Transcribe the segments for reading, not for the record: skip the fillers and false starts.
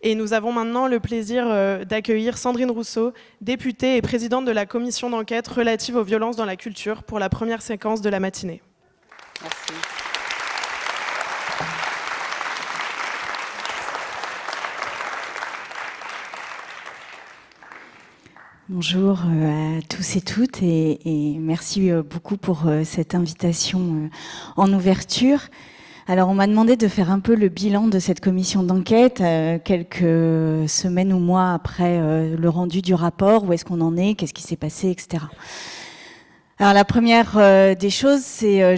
Et nous avons maintenant le plaisir d'accueillir Sandrine Rousseau, députée et présidente de la commission d'enquête relative aux violences dans la culture, pour la première séquence de la matinée. Merci. Bonjour à tous et toutes et merci beaucoup pour cette invitation en ouverture. Alors on m'a demandé de faire un peu le bilan de cette commission d'enquête quelques semaines ou mois après le rendu du rapport, où est-ce qu'on en est, qu'est-ce qui s'est passé, etc. Alors la première des choses, c'est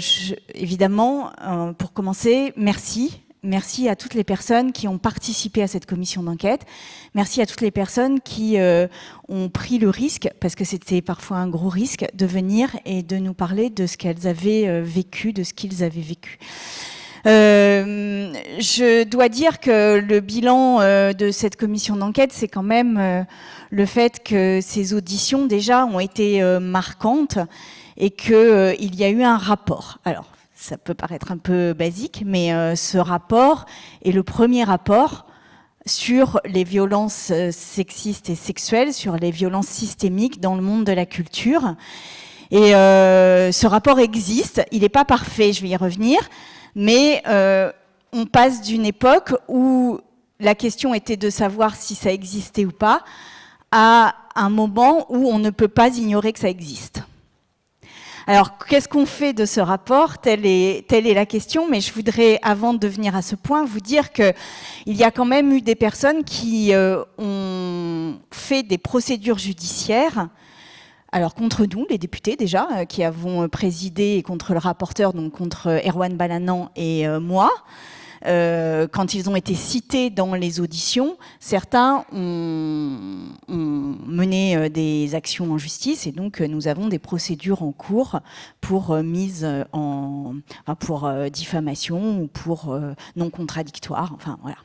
évidemment, pour commencer, merci. Merci à toutes les personnes qui ont participé à cette commission d'enquête. Merci à toutes les personnes qui ont pris le risque, parce que c'était parfois un gros risque, de venir et de nous parler de ce qu'elles avaient vécu, de ce qu'ils avaient vécu. Je dois dire que le bilan de cette commission d'enquête, c'est quand même le fait que ces auditions, déjà, ont été marquantes et qu'il y a eu un rapport. Alors, ça peut paraître un peu basique, mais ce rapport est le premier rapport sur les violences sexistes et sexuelles, sur les violences systémiques dans le monde de la culture. Et ce rapport existe, il n'est pas parfait, je vais y revenir, mais on passe d'une époque où la question était de savoir si ça existait ou pas, à un moment où on ne peut pas ignorer que ça existe. Alors, qu'est-ce qu'on fait de ce rapport ? Telle est la question, mais je voudrais, avant de venir à ce point, vous dire qu'il y a quand même eu des personnes qui ont fait des procédures judiciaires, alors contre nous, les députés déjà, qui avons présidé, et contre le rapporteur, donc contre Erwan Balanant et moi. Quand ils ont été cités dans les auditions, certains ont mené des actions en justice et donc nous avons des procédures en cours pour pour diffamation ou pour non contradictoire. Enfin voilà.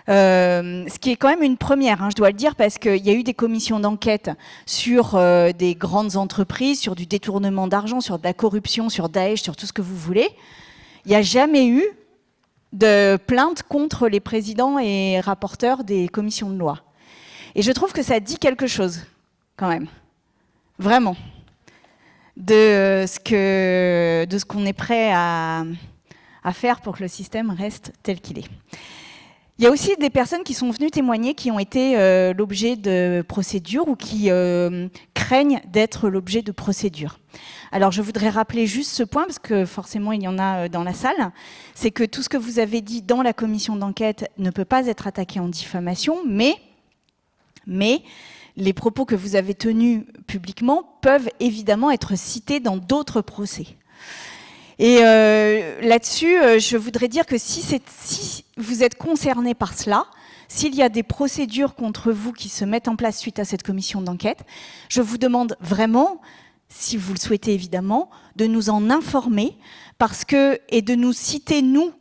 Ce qui est quand même une première, je dois le dire, parce qu'il y a eu des commissions d'enquête sur des grandes entreprises, sur du détournement d'argent, sur de la corruption, sur Daesh, sur tout ce que vous voulez. Il n'y a jamais eu de plainte contre les présidents et rapporteurs des commissions de loi. Et je trouve que ça dit quelque chose, quand même, vraiment, de ce qu'on est prêt à faire pour que le système reste tel qu'il est. Il y a aussi des personnes qui sont venues témoigner, qui ont été l'objet de procédures ou qui craignent d'être l'objet de procédures. Alors je voudrais rappeler juste ce point, parce que forcément il y en a dans la salle, c'est que tout ce que vous avez dit dans la commission d'enquête ne peut pas être attaqué en diffamation, mais les propos que vous avez tenus publiquement peuvent évidemment être cités dans d'autres procès. Et là-dessus, je voudrais dire que si vous êtes concerné par cela, s'il y a des procédures contre vous qui se mettent en place suite à cette commission d'enquête, je vous demande vraiment, si vous le souhaitez évidemment, de nous en informer et de nous citer, nous,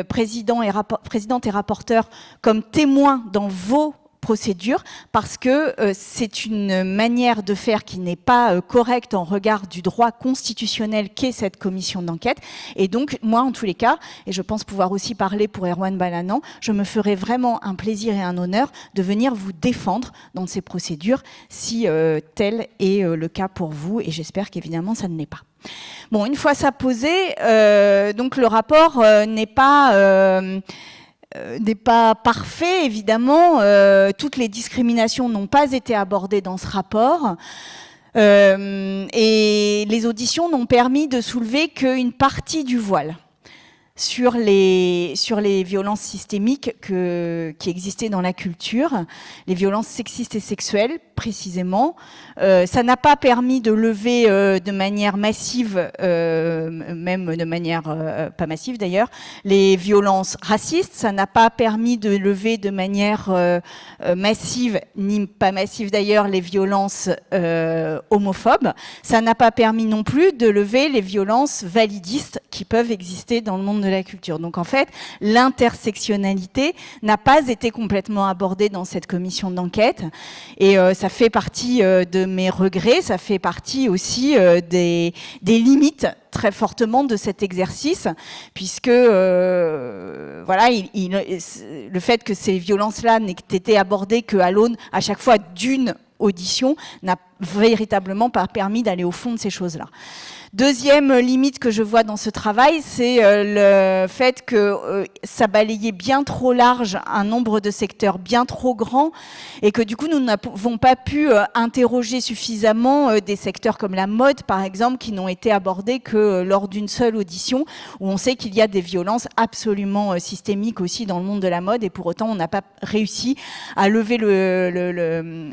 présidente et rapporteurs, comme témoins dans vos procédures, parce que c'est une manière de faire qui n'est pas correcte en regard du droit constitutionnel qu'est cette commission d'enquête. Et donc, moi, en tous les cas, et je pense pouvoir aussi parler pour Erwan Balanant, je me ferai vraiment un plaisir et un honneur de venir vous défendre dans ces procédures, si tel est le cas pour vous, et j'espère qu'évidemment, ça ne l'est pas. Bon, une fois ça posé, donc le rapport n'est pas parfait, évidemment. Toutes les discriminations n'ont pas été abordées dans ce rapport. Et les auditions n'ont permis de soulever qu'une partie du voile sur les violences systémiques qui existaient dans la culture, les violences sexistes et sexuelles, précisément. Ça n'a pas permis de lever de manière massive, même de manière pas massive d'ailleurs, les violences racistes. Ça n'a pas permis de lever de manière massive, ni pas massive d'ailleurs, les violences homophobes. Ça n'a pas permis non plus de lever les violences validistes qui peuvent exister dans le monde de la culture. Donc en fait, l'intersectionnalité n'a pas été complètement abordée dans cette commission d'enquête. Et ça ça fait partie de mes regrets, ça fait partie aussi des limites très fortement de cet exercice, puisque voilà, le fait que ces violences-là n'aient été abordées qu'à l'aune, à chaque fois, d'une audition, n'a véritablement pas permis d'aller au fond de ces choses-là. Deuxième limite que je vois dans ce travail, c'est le fait que ça balayait bien trop large un nombre de secteurs bien trop grand et que du coup nous n'avons pas pu interroger suffisamment des secteurs comme la mode par exemple qui n'ont été abordés que lors d'une seule audition où on sait qu'il y a des violences absolument systémiques aussi dans le monde de la mode et pour autant on n'a pas réussi à lever le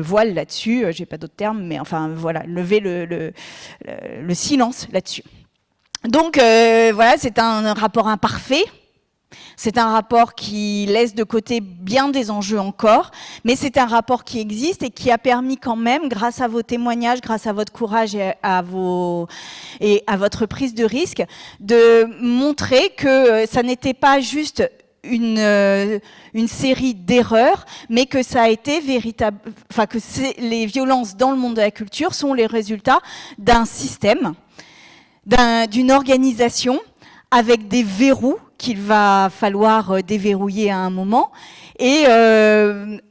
voile là-dessus, j'ai pas d'autres termes mais enfin voilà, lever le silence là-dessus. Donc voilà, c'est un rapport imparfait, c'est un rapport qui laisse de côté bien des enjeux encore, mais c'est un rapport qui existe et qui a permis quand même, grâce à vos témoignages, grâce à votre courage et à votre prise de risque, de montrer que ça n'était pas juste une série d'erreurs, mais que ça a été véritable, enfin que les violences dans le monde de la culture sont les résultats d'un système, d'une organisation avec des verrous qu'il va falloir déverrouiller à un moment, et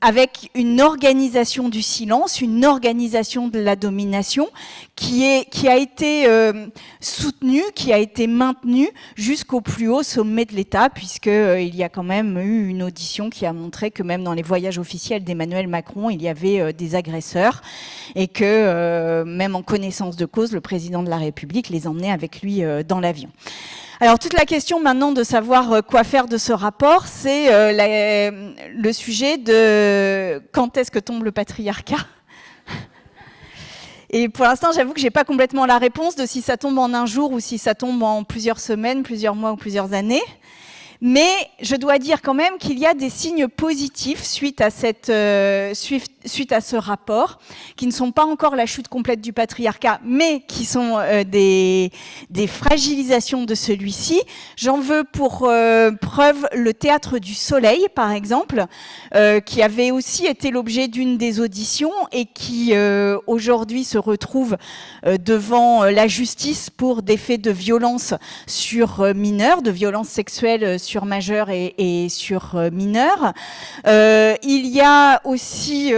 avec une organisation du silence, une organisation de la domination qui a été soutenue, qui a été maintenue jusqu'au plus haut sommet de l'État, puisqu'il y a quand même eu une audition qui a montré que même dans les voyages officiels d'Emmanuel Macron, il y avait des agresseurs, et que même en connaissance de cause, le président de la République les emmenait avec lui dans l'avion. Alors toute la question maintenant de savoir quoi faire de ce rapport, c'est le sujet de quand est-ce que tombe le patriarcat. Et pour l'instant, j'avoue que j'ai pas complètement la réponse de si ça tombe en un jour ou si ça tombe en plusieurs semaines, plusieurs mois ou plusieurs années. Mais je dois dire quand même qu'il y a des signes positifs suite à ce rapport, qui ne sont pas encore la chute complète du patriarcat, mais qui sont des fragilisations de celui-ci. J'en veux pour preuve le Théâtre du Soleil, par exemple, qui avait aussi été l'objet d'une des auditions et qui aujourd'hui se retrouve devant la justice pour des faits de violence sur mineurs, de violence sexuelle sur majeurs et sur mineurs. Il y a aussi des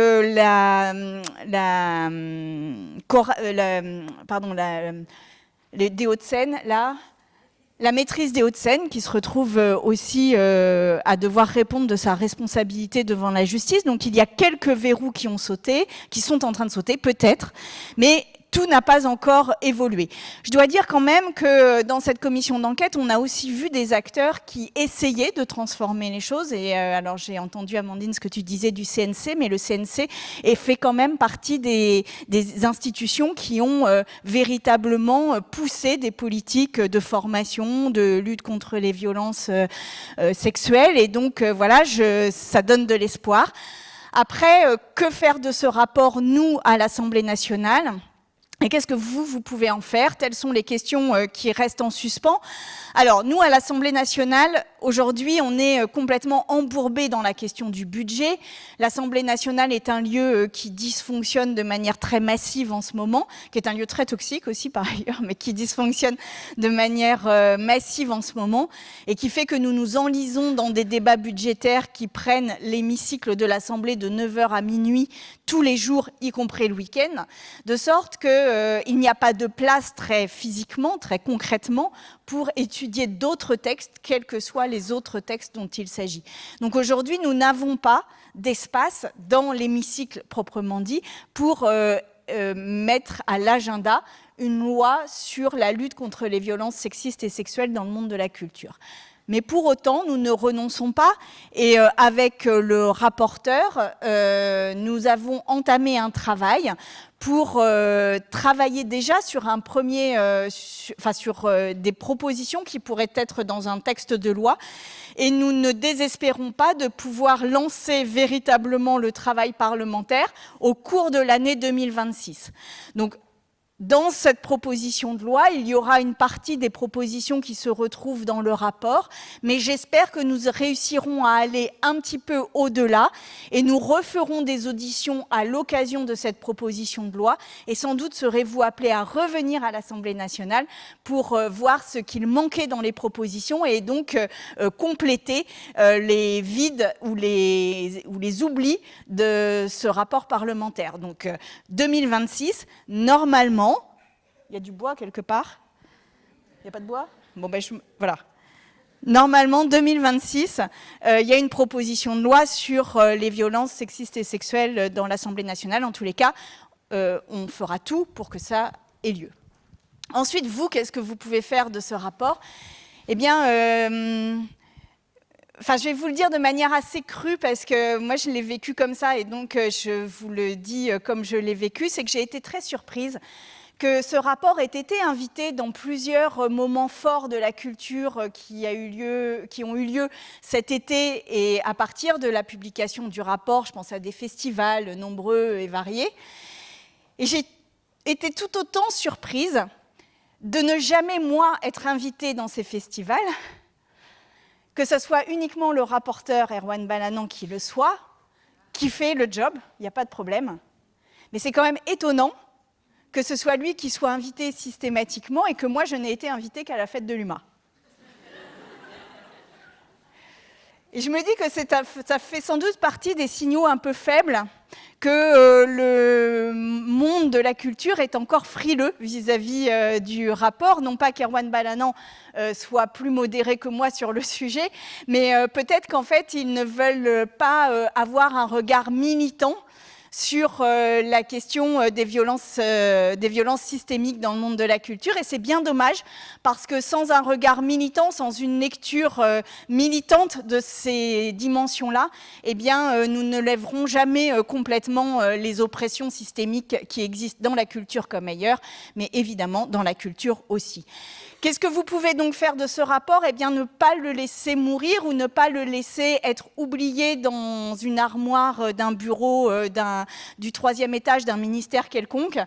Hauts-de-Seine, la maîtrise des Hauts-de-Seine qui se retrouve aussi à devoir répondre de sa responsabilité devant la justice. Donc il y a quelques verrous qui ont sauté, qui sont en train de sauter peut-être, mais tout n'a pas encore évolué. Je dois dire quand même que dans cette commission d'enquête, on a aussi vu des acteurs qui essayaient de transformer les choses. Et alors j'ai entendu, Amandine, ce que tu disais du CNC, mais le CNC fait quand même partie des institutions qui ont véritablement poussé des politiques de formation, de lutte contre les violences sexuelles. Et donc voilà, ça donne de l'espoir. Après, que faire de ce rapport, nous, à l'Assemblée nationale ? Et qu'est-ce que vous pouvez en faire? Telles sont les questions qui restent en suspens. Alors, nous, à l'Assemblée nationale, aujourd'hui, on est complètement embourbés dans la question du budget. L'Assemblée nationale est un lieu qui dysfonctionne de manière très massive en ce moment, qui est un lieu très toxique aussi, par ailleurs, mais qui dysfonctionne de manière massive en ce moment, et qui fait que nous nous enlisons dans des débats budgétaires qui prennent l'hémicycle de l'Assemblée de 9h à minuit, tous les jours, y compris le week-end, de sorte qu'il n'y a pas de place très physiquement, très concrètement, pour étudier d'autres textes, quels que soient les autres textes dont il s'agit. Donc aujourd'hui, nous n'avons pas d'espace dans l'hémicycle proprement dit pour mettre à l'agenda une loi sur la lutte contre les violences sexistes et sexuelles dans le monde de la culture. Mais pour autant, nous ne renonçons pas et avec le rapporteur, nous avons entamé un travail pour travailler déjà sur un premier, sur des propositions qui pourraient être dans un texte de loi. Et nous ne désespérons pas de pouvoir lancer véritablement le travail parlementaire au cours de l'année 2026. Donc, dans cette proposition de loi, il y aura une partie des propositions qui se retrouvent dans le rapport, mais j'espère que nous réussirons à aller un petit peu au-delà et nous referons des auditions à l'occasion de cette proposition de loi et sans doute serez-vous appelés à revenir à l'Assemblée nationale pour voir ce qu'il manquait dans les propositions et donc compléter les vides ou les oublis de ce rapport parlementaire. Donc 2026, normalement, il y a du bois quelque part? Il n'y a pas de bois? Bon, ben, voilà. Normalement, 2026, il y a une proposition de loi sur les violences sexistes et sexuelles dans l'Assemblée nationale. En tous les cas, on fera tout pour que ça ait lieu. Ensuite, vous, qu'est-ce que vous pouvez faire de ce rapport? Eh bien, je vais vous le dire de manière assez crue parce que moi, je l'ai vécu comme ça et donc je vous le dis comme je l'ai vécu, c'est que j'ai été très surprise que ce rapport ait été invité dans plusieurs moments forts de la culture qui ont eu lieu cet été et à partir de la publication du rapport, je pense à des festivals nombreux et variés. Et j'ai été tout autant surprise de ne jamais, moi, être invitée dans ces festivals, que ce soit uniquement le rapporteur Erwan Balanant qui le soit, qui fait le job, il n'y a pas de problème. Mais c'est quand même étonnant que ce soit lui qui soit invité systématiquement et que moi, je n'ai été invitée qu'à la fête de l'UMA. Et je me dis que ça fait sans doute partie des signaux un peu faibles que le monde de la culture est encore frileux vis-à-vis du rapport. Non pas qu'Erwan Balanant soit plus modéré que moi sur le sujet, mais peut-être qu'en fait, ils ne veulent pas avoir un regard militant sur la question des violences systémiques dans le monde de la culture. Et c'est bien dommage, parce que sans un regard militant, sans une lecture militante de ces dimensions-là, eh bien, nous ne lèverons jamais complètement les oppressions systémiques qui existent dans la culture comme ailleurs, mais évidemment dans la culture aussi. Qu'est-ce que vous pouvez donc faire de ce rapport? Eh bien, ne pas le laisser mourir ou ne pas le laisser être oublié dans une armoire d'un bureau du 3e étage d'un ministère quelconque,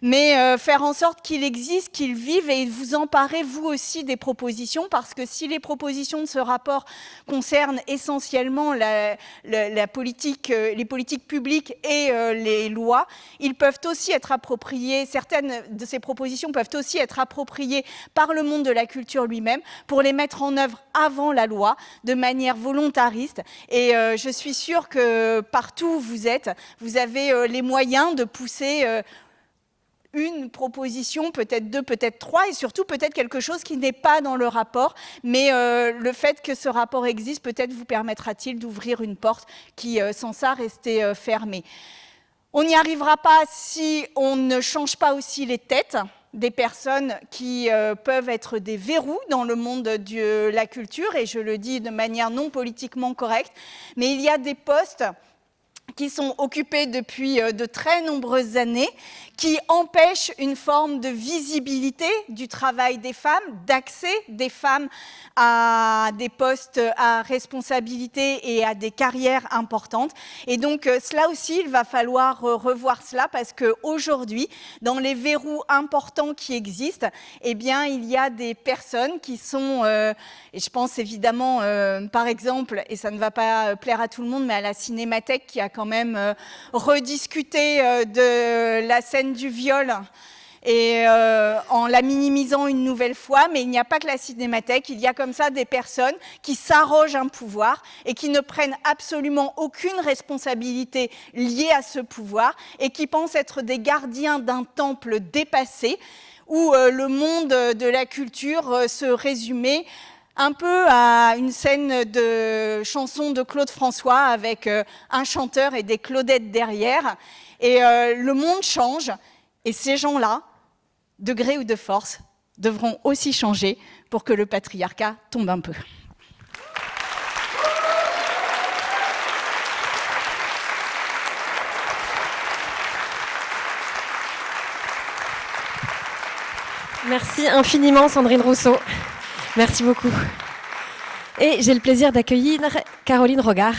mais faire en sorte qu'il existe, qu'il vive et vous emparer vous aussi des propositions, parce que si les propositions de ce rapport concernent essentiellement les politiques publiques et les lois, ils peuvent aussi être appropriés, certaines de ces propositions peuvent aussi être appropriées par le monde de la culture lui-même pour les mettre en œuvre avant la loi de manière volontariste. Et je suis sûre que partout où vous êtes, vous avez les moyens de pousser une proposition, peut-être deux, peut-être trois, et surtout peut-être quelque chose qui n'est pas dans le rapport, mais le fait que ce rapport existe peut-être vous permettra-t-il d'ouvrir une porte qui, sans ça, restait fermée. On n'y arrivera pas si on ne change pas aussi les têtes des personnes qui peuvent être des verrous dans le monde de la culture, et je le dis de manière non politiquement correcte, mais il y a des postes qui sont occupés depuis de très nombreuses années, qui empêchent une forme de visibilité du travail des femmes, d'accès des femmes à des postes à responsabilité et à des carrières importantes. Et donc, cela aussi, il va falloir revoir cela, parce qu'aujourd'hui, dans les verrous importants qui existent, eh bien, il y a des personnes qui sont, et je pense évidemment, par exemple, et ça ne va pas plaire à tout le monde, mais à la Cinémathèque qui a quand même rediscuté de la scène du viol et en la minimisant une nouvelle fois, mais il n'y a pas que la Cinémathèque, il y a comme ça des personnes qui s'arrogent un pouvoir et qui ne prennent absolument aucune responsabilité liée à ce pouvoir et qui pensent être des gardiens d'un temple dépassé où le monde de la culture se résumait un peu à une scène de chanson de Claude François avec un chanteur et des Claudettes derrière. Et le monde change, et ces gens-là, de gré ou de force, devront aussi changer pour que le patriarcat tombe un peu. Merci infiniment, Sandrine Rousseau. Merci beaucoup. Et j'ai le plaisir d'accueillir Caroline Rogard,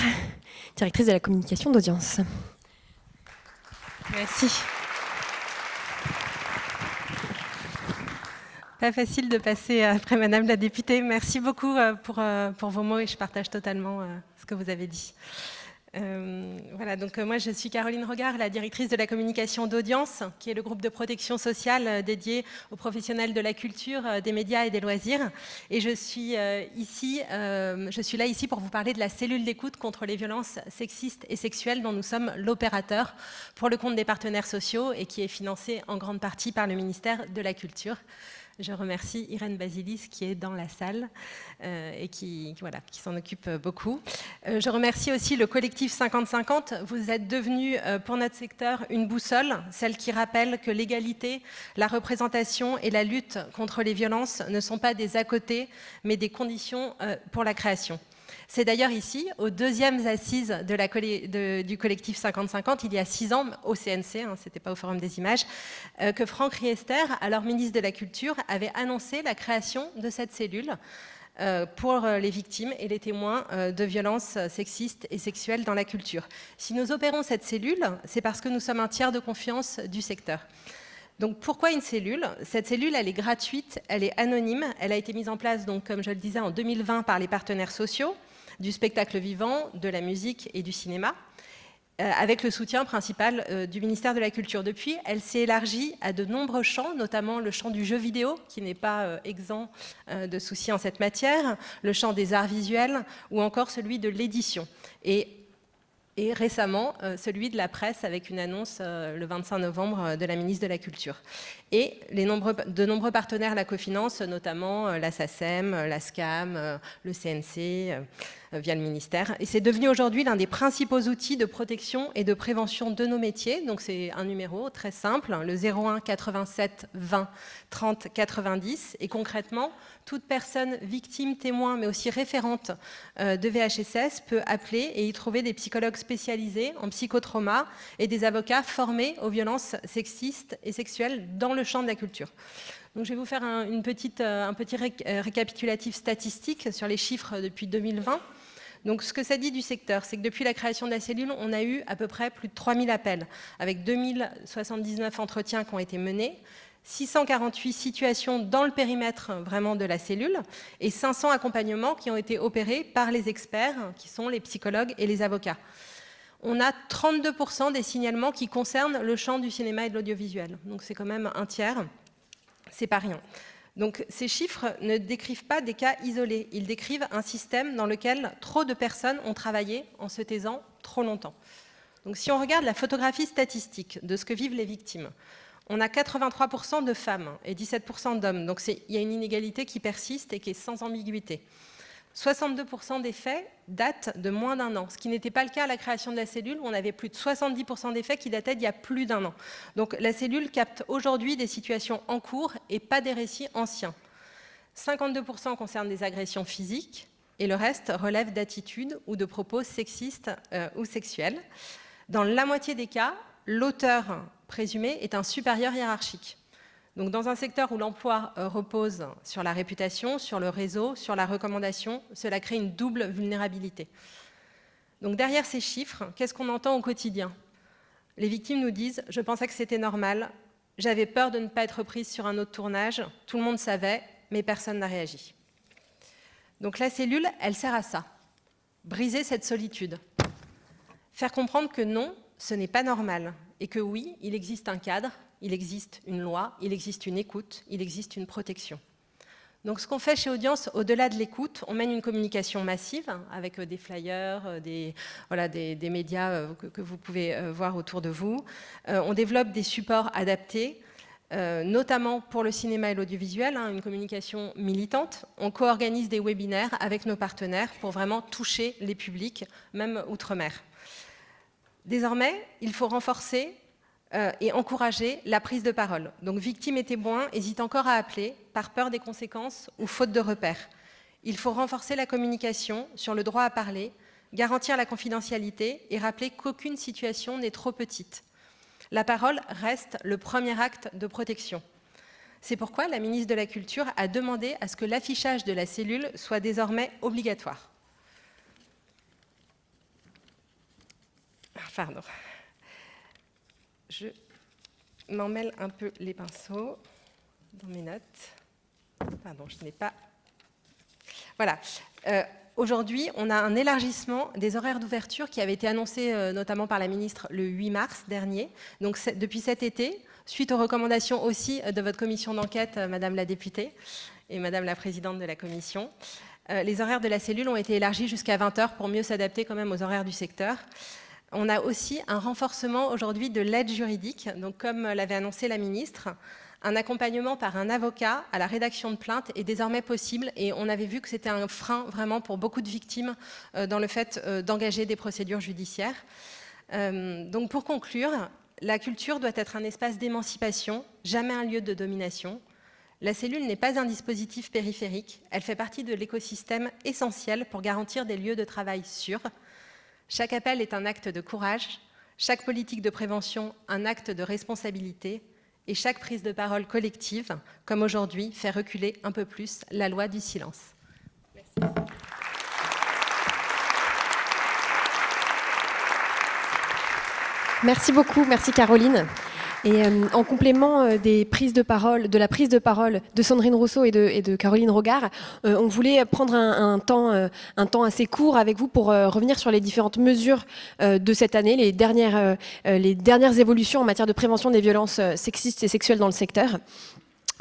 directrice de la communication d'audience. Merci. Pas facile de passer après Madame la députée. Merci beaucoup pour vos mots et je partage totalement ce que vous avez dit. Voilà, donc moi je suis Caroline Rogard, la directrice de la communication d'Audience, qui est le groupe de protection sociale dédié aux professionnels de la culture, des médias et des loisirs. Et je suis là ici pour vous parler de la cellule d'écoute contre les violences sexistes et sexuelles dont nous sommes l'opérateur pour le compte des partenaires sociaux et qui est financée en grande partie par le ministère de la Culture. Je remercie Irène Basilis qui est dans la salle et qui s'en occupe beaucoup. Je remercie aussi le collectif 50-50. Vous êtes devenu pour notre secteur une boussole, celle qui rappelle que l'égalité, la représentation et la lutte contre les violences ne sont pas des à côté, mais des conditions pour la création. C'est d'ailleurs ici, aux deuxièmes assises du collectif 50-50, il y a 6 ans, au CNC, c'était pas au Forum des images, que Franck Riester, alors ministre de la Culture, avait annoncé la création de cette cellule pour les victimes et les témoins de violences sexistes et sexuelles dans la culture. Si nous opérons cette cellule, c'est parce que nous sommes un tiers de confiance du secteur. Donc pourquoi une cellule? Cette cellule, elle est gratuite, elle est anonyme, elle a été mise en place, donc, comme je le disais, en 2020 par les partenaires sociaux du spectacle vivant, de la musique et du cinéma, avec le soutien principal du ministère de la Culture. Depuis, elle s'est élargie à de nombreux champs, notamment le champ du jeu vidéo, qui n'est pas exempt de soucis en cette matière, le champ des arts visuels ou encore celui de l'édition. Et récemment, celui de la presse avec une annonce le 25 novembre de la ministre de la Culture. Et de nombreux partenaires la cofinancent, notamment la SACEM, la SCAM, le CNC, via le ministère. Et c'est devenu aujourd'hui l'un des principaux outils de protection et de prévention de nos métiers. Donc c'est un numéro très simple, le 01 87 20 30 90. Et concrètement, toute personne victime, témoin, mais aussi référente de VHSS peut appeler et y trouver des psychologues spécialisés en psychotrauma et des avocats formés aux violences sexistes et sexuelles dans le champ de la culture. Donc, je vais vous faire un petit récapitulatif statistique sur les chiffres depuis 2020. Donc, ce que ça dit du secteur, c'est que depuis la création de la cellule, on a eu à peu près plus de 3000 appels, avec 2079 entretiens qui ont été menés, 648 situations dans le périmètre vraiment de la cellule et 500 accompagnements qui ont été opérés par les experts, qui sont les psychologues et les avocats. On a 32% des signalements qui concernent le champ du cinéma et de l'audiovisuel. Donc c'est quand même un tiers, c'est pas rien. Donc ces chiffres ne décrivent pas des cas isolés, ils décrivent un système dans lequel trop de personnes ont travaillé en se taisant trop longtemps. Donc si on regarde la photographie statistique de ce que vivent les victimes, on a 83% de femmes et 17% d'hommes. Donc il y a une inégalité qui persiste et qui est sans ambiguïté. 62% des faits datent de moins d'1 an, ce qui n'était pas le cas à la création de la cellule, où on avait plus de 70% des faits qui dataient d'il y a plus d'1 an. Donc la cellule capte aujourd'hui des situations en cours et pas des récits anciens. 52% concernent des agressions physiques et le reste relève d'attitudes ou de propos sexistes ou sexuels. Dans la moitié des cas, l'auteur présumé est un supérieur hiérarchique. Donc, dans un secteur où l'emploi repose sur la réputation, sur le réseau, sur la recommandation, cela crée une double vulnérabilité. Donc, derrière ces chiffres, qu'est-ce qu'on entend au quotidien? Les victimes nous disent « Je pensais que c'était normal, j'avais peur de ne pas être prise sur un autre tournage, tout le monde savait, mais personne n'a réagi. » Donc, la cellule, elle sert à ça, briser cette solitude, faire comprendre que non, ce n'est pas normal, et que oui, il existe un cadre, il existe une loi, il existe une écoute, il existe une protection. Donc ce qu'on fait chez Audience, au-delà de l'écoute, on mène une communication massive avec des flyers, des médias que vous pouvez voir autour de vous. On développe des supports adaptés, notamment pour le cinéma et l'audiovisuel, une communication militante. On co-organise des webinaires avec nos partenaires pour vraiment toucher les publics, même outre-mer. Désormais, il faut renforcer et encourager la prise de parole. Donc victimes et témoins hésitent encore à appeler par peur des conséquences ou faute de repères. Il faut renforcer la communication sur le droit à parler, garantir la confidentialité et rappeler qu'aucune situation n'est trop petite. La parole reste le premier acte de protection. C'est pourquoi la ministre de la Culture a demandé à ce que l'affichage de la cellule soit désormais obligatoire. Pardon. Je m'en mêle un peu les pinceaux dans mes notes. Pardon, je n'ai pas... Voilà. Aujourd'hui, on a un élargissement des horaires d'ouverture qui avait été annoncé notamment par la ministre le 8 mars dernier. Donc depuis cet été, suite aux recommandations aussi de votre commission d'enquête, Madame la députée et Madame la présidente de la commission, les horaires de la cellule ont été élargis jusqu'à 20 h pour mieux s'adapter quand même aux horaires du secteur. On a aussi un renforcement aujourd'hui de l'aide juridique. Donc comme l'avait annoncé la ministre, un accompagnement par un avocat à la rédaction de plainte est désormais possible et on avait vu que c'était un frein vraiment pour beaucoup de victimes dans le fait d'engager des procédures judiciaires. Donc pour conclure, la culture doit être un espace d'émancipation, jamais un lieu de domination. La cellule n'est pas un dispositif périphérique, elle fait partie de l'écosystème essentiel pour garantir des lieux de travail sûrs. Chaque appel est un acte de courage, chaque politique de prévention un acte de responsabilité, et chaque prise de parole collective, comme aujourd'hui, fait reculer un peu plus la loi du silence. Merci. Merci beaucoup, merci Caroline. Et en complément des prises de parole, de la prise de parole de Sandrine Rousseau et de Caroline Rogard, on voulait prendre un temps assez court avec vous pour revenir sur les différentes mesures de cette année, les dernières évolutions en matière de prévention des violences sexistes et sexuelles dans le secteur.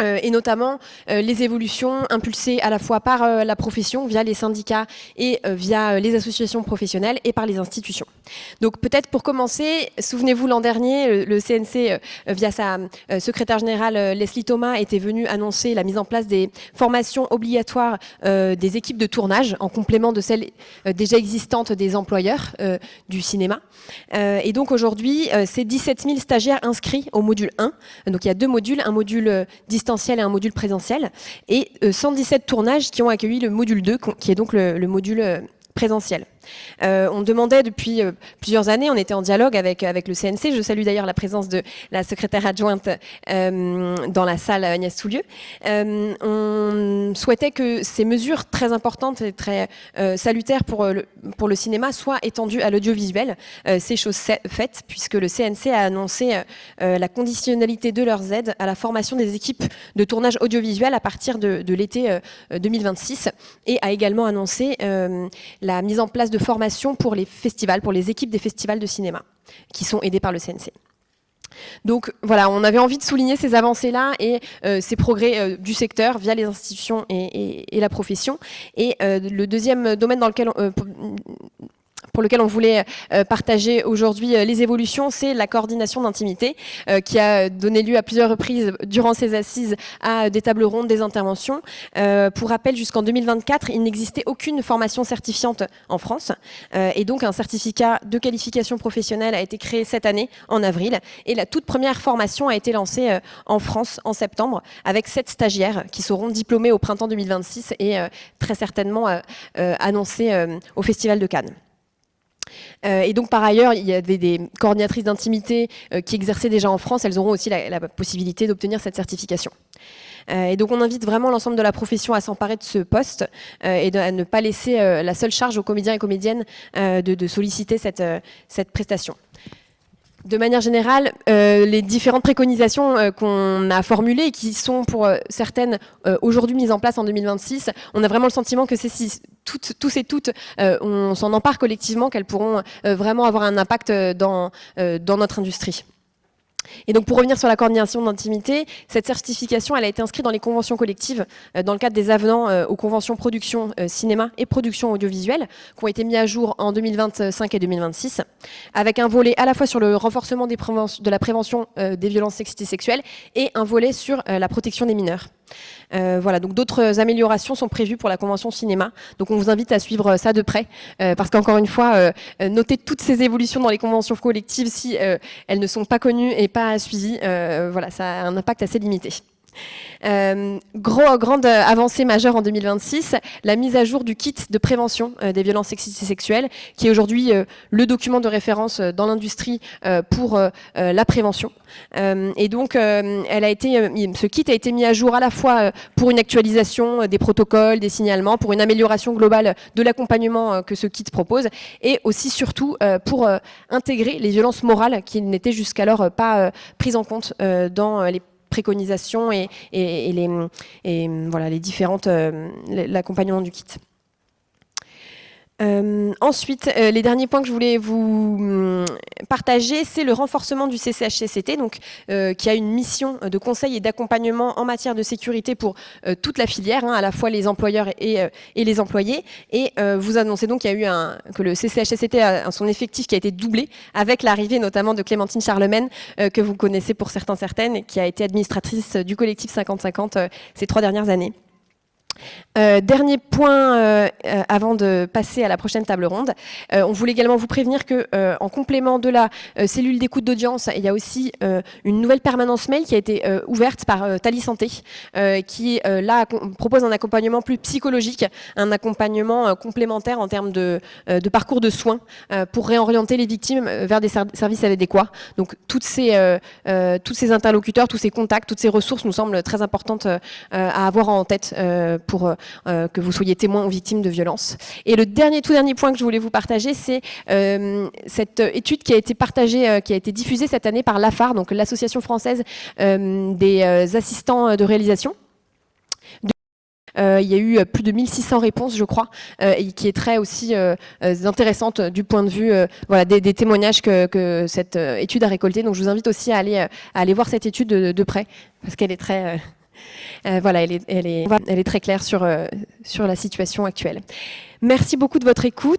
Et notamment les évolutions impulsées à la fois par la profession, via les syndicats et via les associations professionnelles et par les institutions. Donc peut-être pour commencer, souvenez-vous l'an dernier, le CNC, via sa secrétaire générale Leslie Thomas, était venu annoncer la mise en place des formations obligatoires des équipes de tournage, en complément de celles déjà existantes des employeurs du cinéma. Et donc aujourd'hui, c'est 17 000 stagiaires inscrits au module 1. Donc il y a deux modules, un module distanciel et un module présentiel, et 117 tournages qui ont accueilli le module 2, qui est donc le module présentiel. On demandait depuis plusieurs années, on était en dialogue avec le CNC, je salue d'ailleurs la présence de la secrétaire adjointe dans la salle, Agnès Soulieu. On souhaitait que ces mesures très importantes et très salutaires pour le cinéma soient étendues à l'audiovisuel. C'est chose faite, puisque le CNC a annoncé la conditionnalité de leurs aides à la formation des équipes de tournage audiovisuel à partir de l'été 2026, et a également annoncé la mise en place de formation pour les festivals, pour les équipes des festivals de cinéma, qui sont aidés par le CNC. Donc voilà, on avait envie de souligner ces avancées-là et ces progrès du secteur via les institutions et la profession. Et le deuxième domaine dans lequel pour lequel on voulait partager aujourd'hui les évolutions, c'est la coordination d'intimité qui a donné lieu à plusieurs reprises durant ces assises à des tables rondes, des interventions. Pour rappel, jusqu'en 2024, il n'existait aucune formation certifiante en France, et donc un certificat de qualification professionnelle a été créé cette année en avril, et la toute première formation a été lancée en France en septembre avec 7 stagiaires qui seront diplômés au printemps 2026 et très certainement annoncés au Festival de Cannes. Et donc par ailleurs, il y avait des coordinatrices d'intimité qui exerçaient déjà en France, elles auront aussi la possibilité d'obtenir cette certification. Et donc on invite vraiment l'ensemble de la profession à s'emparer de ce poste et à ne pas laisser la seule charge aux comédiens et comédiennes de solliciter cette prestation. De manière générale, les différentes préconisations qu'on a formulées et qui sont pour certaines aujourd'hui mises en place en 2026, on a vraiment le sentiment que tous et toutes, on s'en empare collectivement, qu'elles pourront vraiment avoir un impact dans notre industrie. Et donc pour revenir sur la coordination d'intimité, cette certification elle a été inscrite dans les conventions collectives dans le cadre des avenants aux conventions production cinéma et production audiovisuelle qui ont été mis à jour en 2025 et 2026, avec un volet à la fois sur le renforcement de la prévention des violences sexistes et sexuelles et un volet sur la protection des mineurs. Voilà, donc d'autres améliorations sont prévues pour la convention cinéma. Donc on vous invite à suivre ça de près, parce qu'encore une fois, noter toutes ces évolutions dans les conventions collectives, si elles ne sont pas connues et pas suivies, voilà, ça a un impact assez limité. Grande avancée majeure en 2026, la mise à jour du kit de prévention des violences sexistes et sexuelles, qui est aujourd'hui le document de référence dans l'industrie pour la prévention. Et donc, ce kit a été mis à jour à la fois pour une actualisation des protocoles, des signalements, pour une amélioration globale de l'accompagnement que ce kit propose, et aussi surtout pour intégrer les violences morales qui n'étaient jusqu'alors pas prises en compte dans les préconisations et voilà, les différentes l'accompagnement du kit. Ensuite, les derniers points que je voulais vous partager, c'est le renforcement du CCHCCT, donc, qui a une mission de conseil et d'accompagnement en matière de sécurité pour toute la filière, à la fois les employeurs et les employés. Et vous annoncez donc qu'il y a eu que le CCHCCT a son effectif qui a été doublé avec l'arrivée notamment de Clémentine Charlemagne, que vous connaissez pour certaines, et qui a été administratrice du collectif 50-50 ces 3 dernières années. Dernier point avant de passer à la prochaine table ronde, on voulait également vous prévenir que en complément de la cellule d'écoute d'audience, il y a aussi une nouvelle permanence mail qui a été ouverte par Thalie Santé, qui là propose un accompagnement plus psychologique, un accompagnement complémentaire en termes de parcours de soins pour réorienter les victimes vers des services adéquats. Donc tous ces interlocuteurs, tous ces contacts, toutes ces ressources nous semblent très importantes à avoir en tête pour que vous soyez témoins ou victimes de violences. Et le tout dernier point que je voulais vous partager, c'est cette étude qui a été partagée, qui a été diffusée cette année par l'AFAR, donc l'Association française des assistants de réalisation. Il y a eu plus de 1600 réponses, je crois, et qui est très aussi intéressante du point de vue voilà, des témoignages que cette étude a récoltés. Donc je vous invite aussi à aller voir cette étude de près, parce qu'elle est très... voilà, elle est très claire sur la situation actuelle. Merci beaucoup de votre écoute.